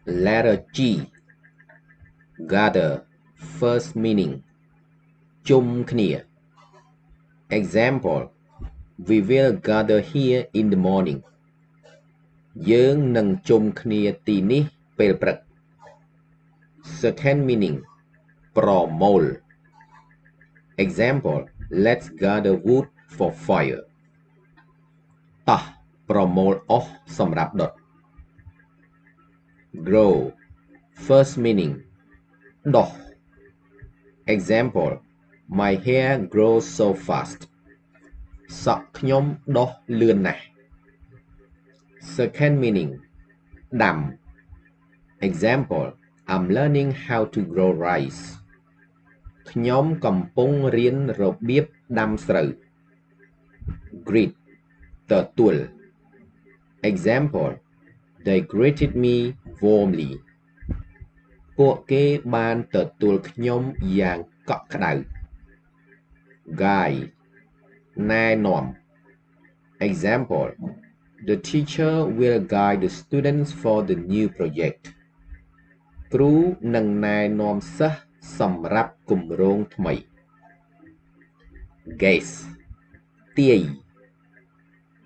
Letter G. Gather. First meaning. ជុំគ្នា Example. We will gather here in the morning. យើងនឹងជុំគ្នាទីនេះពេលព្រឹក Second meaning. ប្រមូល Example. Let's gather wood for fire. តោះប្រមូលអុសសម្រាប់ដុត Grow. First meaning. ដុះ Example. My hair grows so fast. សក់ខ្ញុំដុះលឿនណាស់ Second meaning. ដាំ Example. I'm learning how to grow rice. ខ្ញុំកំពុងរៀនរបៀបដាំស្រូវ Greet. ទទួល Example. They greeted me warmly. ពួកគេបានទទួលខ្ញុំយ៉ាងកក់ក្ដៅ Guide. ណែនាំ Example. The teacher will guide the students for the new project. គ្រូនឹងណែនាំសិស្សសម្រាប់គម្រោងថ្មី Guess. ទាយ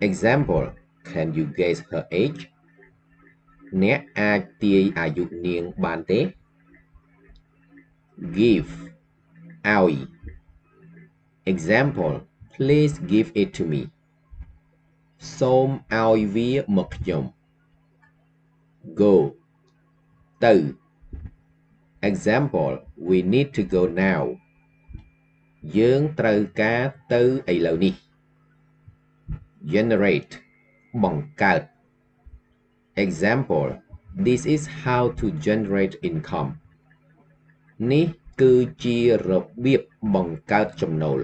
Example. Can you guess her age? អ្នកអាចទាយអាយុនាងបានទេ Give. ឲ្យ Example. Please give it to me. សូមឲ្យវាមកខ្ញុំ Go. ទៅ Example. We need to go now. យើងត្រូវការទៅឥឡូវនេះ Generate. បង្កើត Example. This is how to generate income. នេះគឺជារបៀបបង្កើតចំណូល